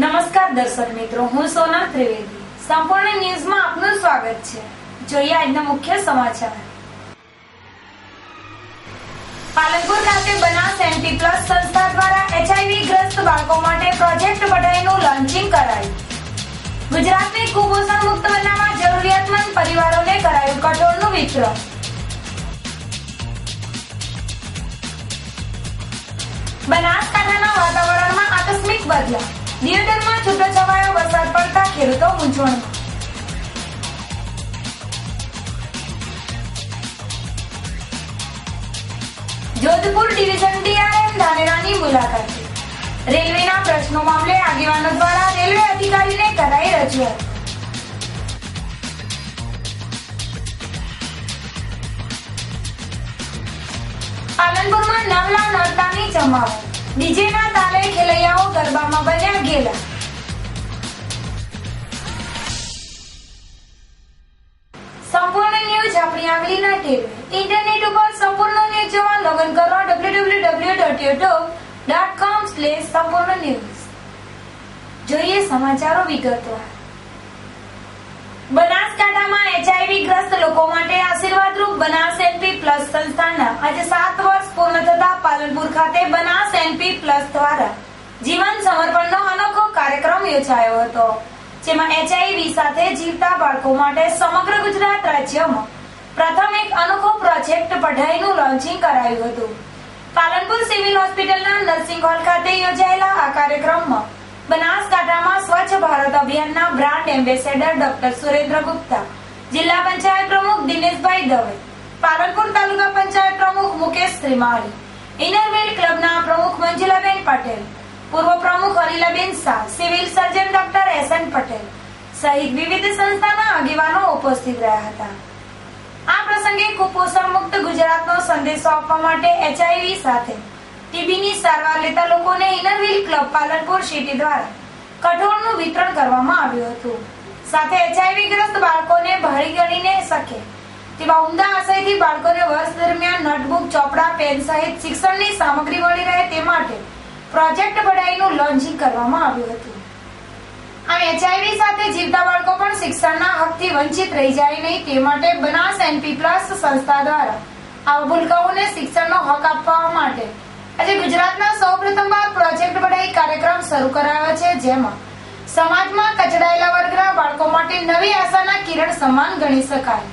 નમસ્કાર દર્શક મિત્રો, હું સોનલ ત્રિવેદી. સંપૂર્ણ ન્યૂઝમાં આપનું સ્વાગત છે. જોઈએ આજના મુખ્ય સમાચાર. પાલનપુર ખાતે બનાસ એનપી પ્લસ સંસ્થા દ્વારા HIV ગ્રસ્ત બાળકો માટે પ્રોજેક્ટ પઢાઈનું લોન્ચિંગ કરાયું. ગુજરાતને કુપોષણ મુક્ત બનાવવા જરૂરિયાતમંદ પરિવારોને કરાયું કઠોળનું વિતરણ. બનાસકાંઠાના વાતાવરણમાં આકસ્મિક બદલાવ. દિયોદરમાં છૂટોછવાયો વરસાદ પડતા ખેડૂતો મૂંઝવણમાં. જોધપુર ડિવિઝન ડીઆરએમ ધાનેરાની મુલાકાતે. રેલવેના પ્રશ્નો મામલે આગેવાનો દ્વારા રેલવે અધિકારીને કરાઈ રજૂઆત. પાલનપુરમાં નવલા નોરતાની જમાવટ. ડીજેના તાલે ખેલૈયાઓ ગરબામાં બન્યા ગેલા. સંપૂર્ણ ન્યૂઝ આપણી આંગળીના ટેરવે. ઇન્ટરનેટ ઉપર સંપૂર્ણ ન્યૂઝ જોવા લોગિન કરો www.youtube.com/સંપૂર્ણ ન્યૂઝ. જોઈએ સમાચારો વિગતવાર. બનાસકાંઠામાં HIV ગ્રસ્ત લોકો માટે આશીર્વાદરૂપ બનાસ એનપી પ્લસ સંસ્થાના આજે 7 વર્ષ પૂર્ણ થતા પાલનપુર ખાતે બનાસ એનપી પ્લસ દ્વારા જીવન સમર્પણનો અનોખો કાર્યક્રમ યોજાયો હતો, જેમાં HIV સાથે જીવતા બાળકો માટે સમગ્ર ગુજરાત રાજ્યમાં પ્રથમ એક અનોખો પ્રોજેક્ટ પઢાઈનું લોન્ચિંગ કરાયું હતું. પાલનપુર સિવિલ હોસ્પિટલના નર્સિંગ હોલ ખાતે યોજાયેલા આ કાર્યક્રમમાં બનાસકાંઠામાં સ્વચ્છ ભારત અભિયાનના brand ambassador doctor Surendra Gupta, જિલ્લા પંચાયત પ્રમુખ દિનેશભાઈ દવે, પાલનપુર તાલુકા પંચાયત પ્રમુખ મુકેશ શ્રીમાળી, ઇનરવેલ ક્લબના પ્રમુખ મંજુલાબેન પટેલ, પૂર્વ પ્રમુખ Harilaben Shah, civil surgeon doctor SN Patel સહિત વિવિધ સંસ્થાના આગેવાનો ઉપસ્થિત રહ્યા હતા. આ પ્રસંગે કુપોષણ મુક્ત ગુજરાતનો સંદેશો આપવા માટે HIV સાથે ટીબીની સારવાર લેતા લોકોને ઇનરવેલ ક્લબ પાલનપુર સિટી દ્વારા કઠોળનું વિતરણ કરવામાં આવ્યું હતું. સાથે HIV ગ્રસ્ત બાળકોને ભાળી ગણીને શકે તેવા ઉમદા આશયથી બાળકોને વર્ષ દરમિયાન નોટબુક, ચોપડા, પેન સહિત શિક્ષણની સામગ્રી મળી રહે તે માટે પ્રોજેક્ટ પઢાઈનું લોન્ચિંગ કરવામાં આવ્યું હતું. આમ HIV સાથે જીવતા બાળકો પણ શિક્ષણના હકથી વંચિત રહી જાય નહીં તે માટે બનાસ એનપી પ્લસ સંસ્થા દ્વારા આવા ભૂલકાઓને શિક્ષણનો હક આપવા માટે આજે ગુજરાતના સૌપ્રથમવાર પ્રોજેક્ટ પઢાઈ કાર્યક્રમ શરૂ કરાયો છે, જેમાં સમાજમાં કચડાયેલા વર્ગના બાળકો માટે નવી આશાના કિરણ સમાન ગણી શકાય.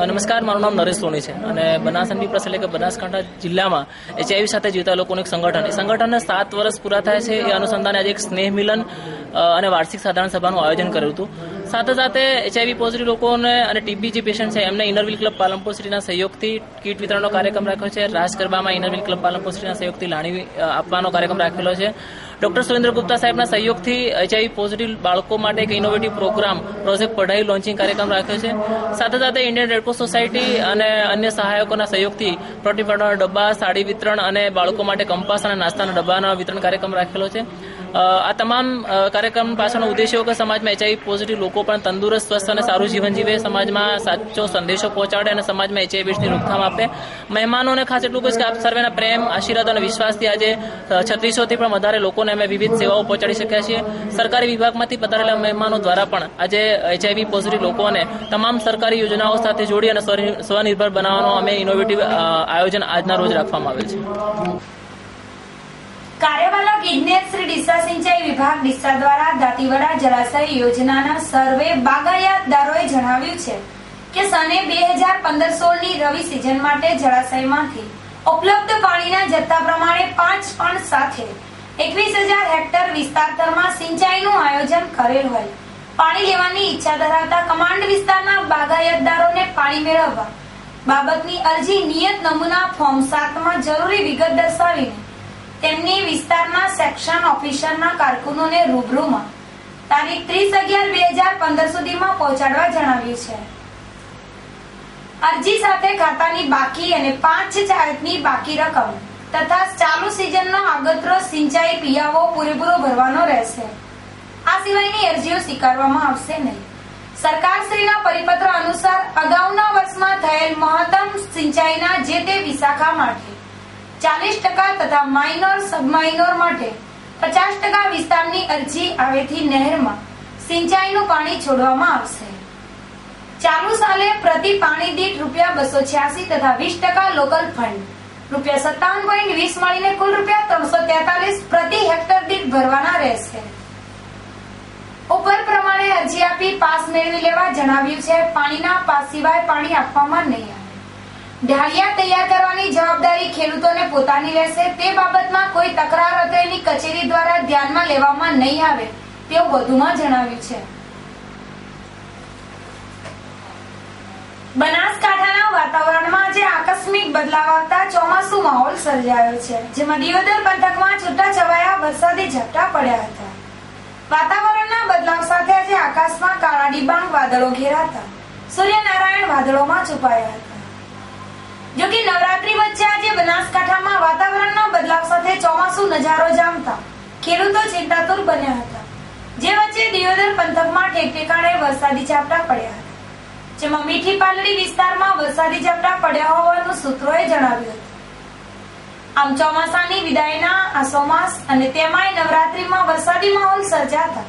નમસ્કાર, મારું નામ નરેશ સોની છે અને બનાસ એનપી પ્લસ એટલે કે બનાસકાંઠા જિલ્લામાં HIV સાથે જીવતા લોકોનું એક સંગઠનને 7 વર્ષ પૂરા થાય છે એ અનુસંધાને આજે એક સ્નેહ મિલન અને વાર્ષિક સાધારણ સભાનું આયોજન કર્યું હતું. સાથે સાથે HIV પોઝિટિવ લોકોને અને ટીબી જે પેશન્ટ છે એમને ઇનરવેલ ક્લબ પાલનપુર સિટીના સહયોગથી કીટ વિતરણનો કાર્યક્રમ રાખ્યો છે. રાસ ગરબામાં ઇનરવેલ ક્લબ પાલનપુર સિટીના સહયોગથી લાણી આપવાનો કાર્યક્રમ રાખેલો છે. ડોક્ટર સુરેન્દ્ર ગુપ્તા સાહેબના સહયોગથી HIV પોઝિટિવ બાળકો માટે એક ઇનોવેટિવ પ્રોજેક્ટ પઢાઈ લોન્ચિંગ કાર્યક્રમ રાખ્યો છે. સાથે સાથે ઇન્ડિયન રેડક્રોસ સોસાયટી અને અન્ય સહાયકોના સહયોગથી પ્રોટીન પાવડરના ડબ્બા, સાડી વિતરણ અને બાળકો માટે કંપાસ અને નાસ્તાના ડબ્બાના વિતરણ કાર્યક્રમ રાખેલો છે. આ તમામ કાર્યક્રમ પાછળનો ઉદ્દેશ્ય કે સમાજમાં HIV પોઝિટિવ લોકો પણ તંદુરસ્ત, સ્વસ્થ અને સારું જીવન જીવે, સમાજમાં સાચો સંદેશો પહોંચાડે અને સમાજમાં HIVની રોકથામ આપે. મહેમાનોને ખાસ એટલું કહીશ કે આપ સર્વેના પ્રેમ, આશીર્વાદ અને વિશ્વાસથી આજે 3600થી પણ વધારે લોકોને અમે વિવિધ સેવાઓ પહોંચાડી શક્યા છીએ. સરકારી વિભાગમાંથી પધારેલા મહેમાનો દ્વારા પણ આજે HIV પોઝિટિવ લોકોને તમામ સરકારી યોજનાઓ સાથે જોડી અને સ્વનિર્ભર બનાવવાનો અમે ઇનોવેટિવ આયોજન આજના રોજ રાખવામાં આવેલ છે. કાર્યપાલક ઇજનેર શ્રી ડીસા સિંચાઈ વિભાગ ડીસા દ્વારા દાંતીવાડા જળાશય યોજનાના સર્વે બાગાયતદારોએ જણાવ્યું છે કે સને 2015-16ની રવિ સિઝન માટે જળાશયમાંથી ઉપલબ્ધ પાણીના જથ્થા પ્રમાણે 5 પણ સાથે 21,000 હેક્ટર વિસ્તારમાં સિંચાઈનું આયોજન કરેલ હોય પાણી લેવાની ઈચ્છા ધરાવતા કમાન્ડ વિસ્તારના બાગાયતદારોને પાણી મેળવવા બાબતની અરજી નિયત નમૂના ફોર્મ 7માં જરૂરી વિગત દર્શાવીને તેમની વિસ્તારના સેક્શન ઓફિસરના કારકુનોને રૂબરૂમાં તારીખ 30/11/2015 સુધીમાં પહોંચાડવા જણાવ્યું છે. અરજી સાથે ખાતાની બાકી અને 5 ચાર્જની બાકી રકમ તથા ચાલુ સિઝનનો આગતરો સિંચાઈ પિયાવો પૂરેપૂરો ભરવાનો રહેશે. આ સિવાયની અરજીઓ સ્વીકારવામાં આવશે નહીં. સરકારશ્રીના પરિપત્ર અનુસાર અગાઉના વર્ષમાં થયેલ મહત્તમ સિંચાઈના જે તે વિશાખા માટે 40% તથા માઇનોર સબમાઇનોર માટે 50% વિસ્તારની અરજી આવેથી નહેરમાં સિંચાઈનું પાણી છોડવામાં આવશે. ચાલુ સાલે પ્રતિ પાણી દીઠ ₹286 તથા 20% લોકલ ફંડ ₹57.20 મળીને કુલ ₹343 પ્રતિ હેક્ટર દીઠ ભરવાના રહેશે. ઉપર પ્રમાણે અરજી આપી પાસ મેળવી લેવા જણાવ્યું છે. પાણીના પાસ સિવાય પાણી આપવામાં નહીં આવે. ઢાળિયા તૈયાર કરવાની જવાબદારી ખેડૂતોને પોતાની રહેશે. તે બાબતમાં કોઈ તકરાર અત્રેની કચેરી દ્વારા ધ્યાનમાં લેવામાં નહીં આવે તેવું વધુમાં જણાવ્યું છે. બનાસકાંઠાના વાતાવરણમાં આજે આકસ્મિક બદલાવ આવતા ચોમાસુ માહોલ સર્જાયો છે, જેમાં દિયોદર પંથકમાં છૂટાછવાયા વરસાદી ઝાપટા પડ્યા હતા. વાતાવરણના બદલાવ સાથે આજે આકાશમાં કાળા ડિબાંગ વાદળો ઘેરાતા સૂર્યનારાયણ વાદળોમાં છુપાયા હતા. જો કે નવરાત્રી વચ્ચે આજે બનાસકાંઠામાં વાતાવરણના બદલાવ સાથે ચોમાસુ નજારો જામતા ખેડૂતો ચિંતાતુર બન્યા હતા. જે વચ્ચે દિયોદર પંથકમાં ઠેક ઠેકાણે વરસાદી ઝાપટા પડ્યા હતા, જેમાં મીઠી પાલડી વિસ્તારમાં વરસાદી ઝાપટા પડ્યા હોવાનું સૂત્રોએ જણાવ્યું હતું. આમ ચોમાસાની વિદાયના આસોમાસ અને તેમાંય નવરાત્રીમાં વરસાદી માહોલ સર્જાતા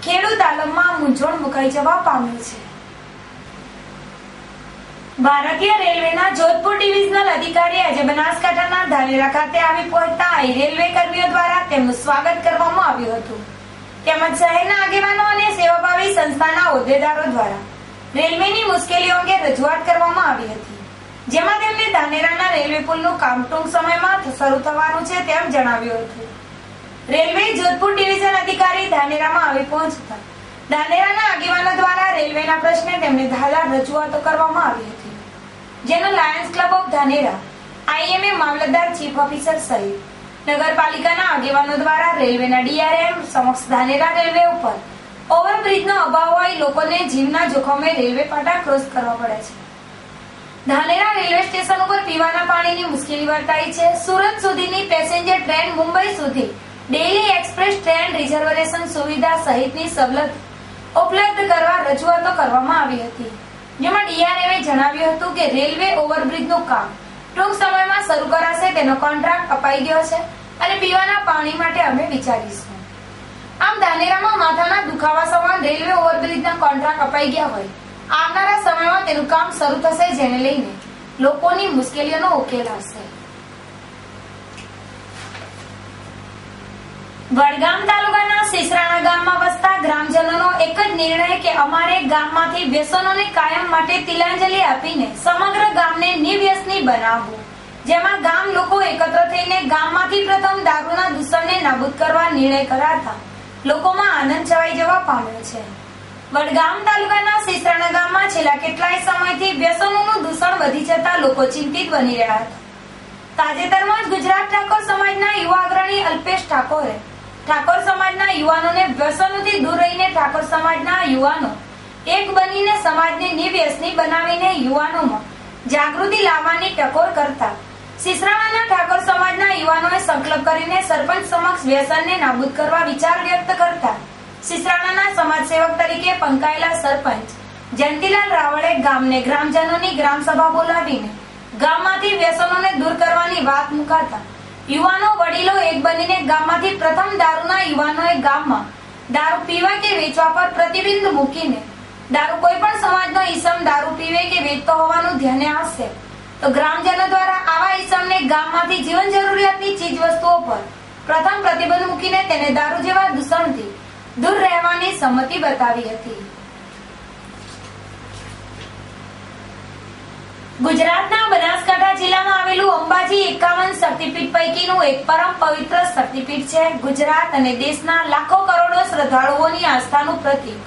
ખેડૂત આલમમાં મૂંઝવણ મુકાઈ જવા પામ્યું છે. ભારતીય રેલવેના જોધપુર ડિવિઝનલ અધિકારી આજે બનાસકાંઠાના ધાનેરા ખાતે આવી પહોંચતા રેલવે કર્મીઓ દ્વારા તેમનું સ્વાગત કરવામાં આવ્યું હતું. તેમજ શહેરના આગેવાનો અને સેવાભાવી સંસ્થાના હોદ્દેદારો દ્વારા રેલવેની મુશ્કેલીઓ અંગે રજૂઆત કરવામાં આવી હતી, જેમાં તેમને ધાનેરાના રેલવે પુલનું કામ ટૂંક સમયમાં શરૂ થવાનું છે તેમ જણાવ્યું હતું. રેલવે જોધપુર ડિવિઝન અધિકારી ધાનેરામાં આવી પહોંચતા ધાનેરાના આગેવાનો દ્વારા રેલવેના પ્રશ્ને તેમને ધારદાર રજૂઆતો કરવામાં આવી હતી, જેનો Lions club of Dhanera, IMA Mamlatdar, chief officer સહિત નગરપાલિકાના આગેવાનો દ્વારા રેલવેના ડીઆરએમ સમક્ષ ધાનેરા રેલવે ઉપર ઓવરબ્રિજનો અભાવ હોય લોકોને જીવના જોખમે રેલવે પાટા ક્રોસ કરવા પડે છે. ધાનેરા રેલવે સ્ટેશન ઉપર પીવાના પાણીની મુશ્કેલી વર્તાઈ છે. સુરત સુધીની પેસેન્જર ટ્રેન, મુંબઈ સુધી ડેઇલી એક્સપ્રેસ ટ્રેન રિઝર્વેશન સુવિધા સહિતની સવલત ઉપલબ્ધ કરવા રજૂઆતો કરવામાં આવી હતી, જેમાં ડીઆરએમએ જણાવ્યું હતું કે રેલવે ઓવરબ્રિજનું કામ ટૂંક સમયમાં શરૂ કરાશે. તેનો કોન્ટ્રાક્ટ અપાઈ ગયો છે અને પીવાના પાણી માટે અમે વિચારીશું. આમ ધાનેરામાં માથાના દુખાવા સમાન રેલવે ઓવરબ્રિજના કોન્ટ્રાક્ટ અપાઈ ગયા હોય આવનારા સમયમાં તેનું કામ શરૂ થશે, જેને લઈને લોકોની મુશ્કેલીઓનો ઉકેલ આવશે. વડગામ તાલુકાના સિસરાણા ગામમાં વસતા ગ્રામજનોનો એક જ નિર્ણય કે અમારે ગામમાંથી વ્યસનોને કાયમ માટે તિલાંજલિ આપીને સમગ્ર ગામને નિર્વ્યસની બનાવવું, જેમાં ગામ લોકો એકત્ર થઈને ગામમાંથી પ્રથમ દારૂના દૂષણને નાબૂદ કરવા નિર્ણય કરાતા લોકોમાં આનંદ છવાઈ જવા પામ્યો છે. વડગામ તાલુકાના સિસરાણા ગામમાં છેલ્લા કેટલાય સમયથી વ્યસનોનું દૂષણ વધી જતા લોકો ચિંતિત બની રહ્યા હતા. તાજેતરમાં જ ગુજરાત ઠાકોર સમાજના યુવા અગ્રણી અલ્પેશ ઠાકોરે ઠાકોર સમાજના યુવાનોને વ્યસનોથી દૂર રહીને ઠાકોર સમાજના યુવાનો એક બનીને સમાજને નિર્વ્યસની બનાવીને યુવાનોમાં જાગૃતિ લાવવાની ટકોર કરતા સિસરાણાના ઠાકોર સમાજના યુવાનોએ સંકલ્પ કરીને સરપંચ સમક્ષ વ્યસનને નાબૂદ કરવા વિચાર વ્યક્ત કરતા સિસરાણાના સમાજસેવક તરીકે પંકાયેલા સરપંચ જયંતિલાલ રાવળે ગામને ગ્રામજનોની ગ્રામસભા બોલાવીને ગામમાંથી વ્યસનોને દૂર કરવાની વાત મુકાતા યુવાનો વડીલો એક બનીને ગામમાંથી પ્રથમ દારૂના યુવાનોએ ગામમાં દારૂ પીવા કે વેચવા પર પ્રતિબંધ મૂકીને દારૂ કોઈ પણ સમાજનો ઈસમ દારૂ પીવે કે વેચતો હોવાનું ધ્યાને આવશે તો ગ્રામજનો દ્વારા આવા ઈસમને ગામમાંથી જીવન જરૂરિયાતની ચીજ વસ્તુઓ પર પ્રથમ પ્રતિબંધ મૂકીને તેને દારૂ જેવા દૂષણથી દૂર રહેવાની સંમતિ બતાવી હતી. ગુજરાતના બનાસકાંઠા જિલ્લામાં આવેલું અંબાજી 51 શક્તિપીઠ પૈકીનું એક પરમ પવિત્ર શક્તિપીઠ છે. ગુજરાત અને દેશના લાખો કરોડો શ્રદ્ધાળુઓની આસ્થાનું પ્રતીક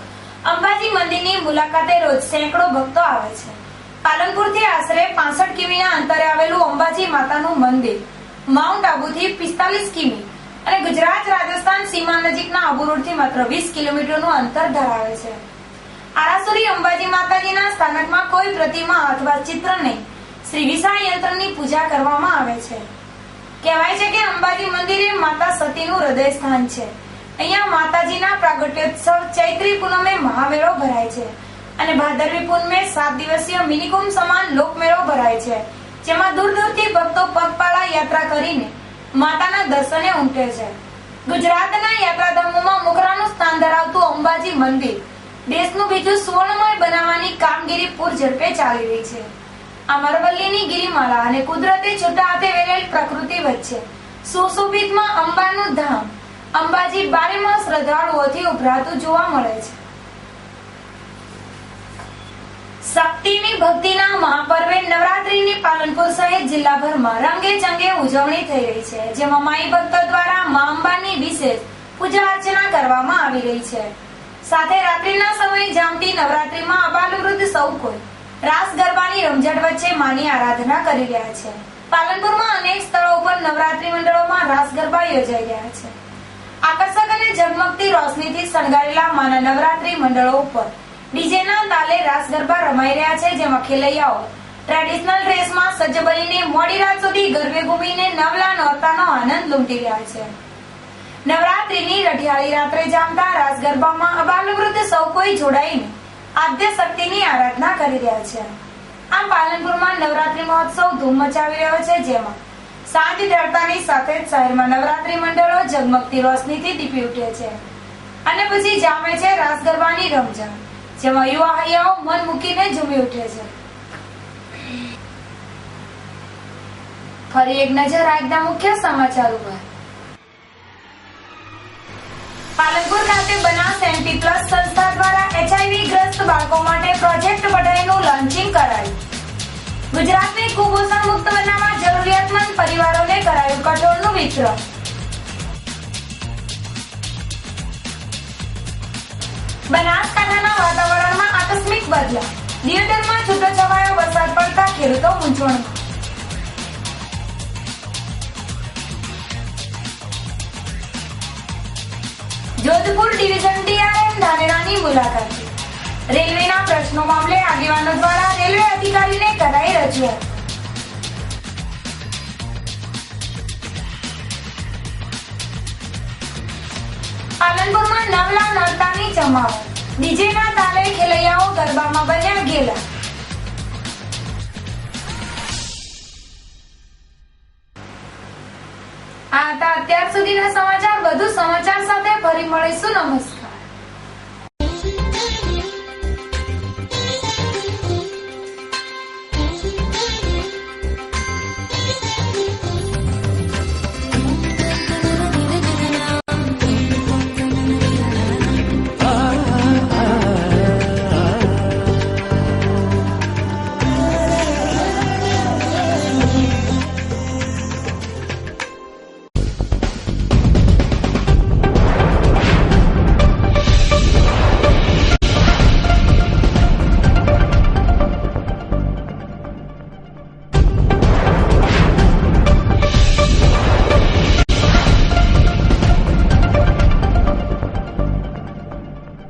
અંબાજી મંદિરની મુલાકાતે રોજ સેંકડો ભક્તો આવે છે. પાલનપુરથી આશરે 65 કિમીના અંતરે આવેલું અંબાજી માતાનું મંદિર માઉન્ટ આબુથી 45 કિમી અને ગુજરાત રાજસ્થાન સીમા નજીકના આબુ રોડથી માત્ર 20 કિલોમીટરનું અંતર ધરાવે છે. આરાસુરી અંબાજી માતાજીના સ્થાનકમાં કોઈ પ્રતિમા અથવા ચિત્ર નહીં, શ્રી વિશાળ યંત્રની પૂજા કરવામાં આવે છે. કહેવાય છે કે અંબાજી મંદિર એ માતા સતીનું હૃદય સ્થાન છે. અહીંયા માતાજીના પ્રાગટ્યોત્સવ ચૈત્રી પૂનમે મહામેળો ભરાય છે અને ભાદરવી પૂનમે 7 દિવસીય મિનિકુંભ સમાન લોકમેળો ભરાય છે, જેમાં દૂર દૂરથી ભક્તો પગપાળા યાત્રા કરીને માતાના દર્શને ઉમટે છે. ગુજરાતના યાત્રાધામોમાં મોખરાનું સ્થાન ધરાવતું અંબાજી મંદિર દેશનું બીજું સુવર્ણમય બનાવવાની કામગીરી પૂરઝડપે ચાલી રહી છે. અમરવલ્લીની ગિરિમાળા અને કુદરતી છૂટા હાથે વેલેલ પ્રકૃતિ વચ્ચે સુશોભિતમાં અંબાનું ધામ અંબાજી બારેમાસ શ્રદ્ધાળુઓથી ઉભરાતું જોવા મળે છે. શક્તિની ભક્તિના મહાપર્વે નવરાત્રીની પાલનપુર સહિત જિલ્લાભરમાં રંગે ચંગે ઉજવણી થઈ રહી છે, જેમાં માઈ ભક્તો દ્વારા મા અંબાની વિશેષ પૂજા અર્ચના કરવામાં આવી રહી છે. સાથે રાત્રિના સમયે જામતી નવરાત્રીમાં અબાલવૃદ્ધ સૌ કોઈ રાસ ગરબાની રમઝટ વચ્ચે માની આરાધના કરી રહ્યા છે. પાલનપુરમાં અનેક સ્થળો ઉપર નવરાત્રી મંડળોમાં રાસ ગરબા યોજાઈ રહ્યા છે. આકર્ષક અને ઝગમગતી રોશનીથી શણગારેલા માના નવરાત્રી મંડળો ઉપર ડીજેના તાલે રાસ ગરબા રમાઈ રહ્યા છે, જેમાં ખેલૈયાઓ ટ્રેડિશનલ ડ્રેસમાં સજ્જ બનીને મોડી રાત સુધી ગરબે ઘૂમીને નવલા નોરતાનો આનંદ લૂંટી રહ્યા છે. નવરાત્રીની રઢિયાળી રાત્રે જામતા રાસ ગરબામાં અબાલવૃદ્ધ સૌ કોઈ જોડાઈને આદ્ય શક્તિની આરાધના કરી રહ્યા છે. આમ પાલનપુરમાં નવરાત્રી મહોત્સવ ધૂમ મચાવી રહ્યો છે, જેમાં સાંજ ઢળતાની સાથે જ શહેરમાં નવરાત્રી મંડળો ઝગમગતી રોશનીથી દીપી ઉઠે છે અને પછી જામે છે રાસ ગરબાની રમઝટ, જેમાં યુવા હૈયાઓ મન મૂકીને ઝૂમી ઉઠે છે. ફરી એક નજર આજના મુખ્ય સમાચાર ઉપર. પાલનપુર ખાતે બનાસ એનપી પ્લસ સંસ્થા દ્વારા HIV ગ્રસ્ત બાળકો માટે પ્રોજેક્ટ પઢાઈનું લોન્ચિંગ કરાયું. ગુજરાતને કુપોષણ મુક્ત બનાવવા જરૂરિયાતમંદ પરિવારોને કરાયું કઠોળનું વિતરણ. બનાસકાંઠાના વાતાવરણમાં આકસ્મિક બદલાવ. દિયોદરમાં છૂટોછવાયો વરસાદ પડતા ખેડૂતો મૂંઝવણમાં. જોધપુર ડિવિઝન ડીઆરએમ ધાનેરાની મુલાકાત. રેલવેના પ્રશ્નો મામલે આગેવાનો દ્વારા રેલવે અધિકારીને કરાઈ રજૂઆત. પાલનપુરમાં નવલા નોરતાની જમાવટ. ડીજેના તાલે ખેલૈયાઓ ગરબામાં બન્યા ઘેલા. આ હતા અત્યાર સુધીના સમાચાર. વધુ સમાચાર સાથે ફરી મળીશું. નમસ્કાર.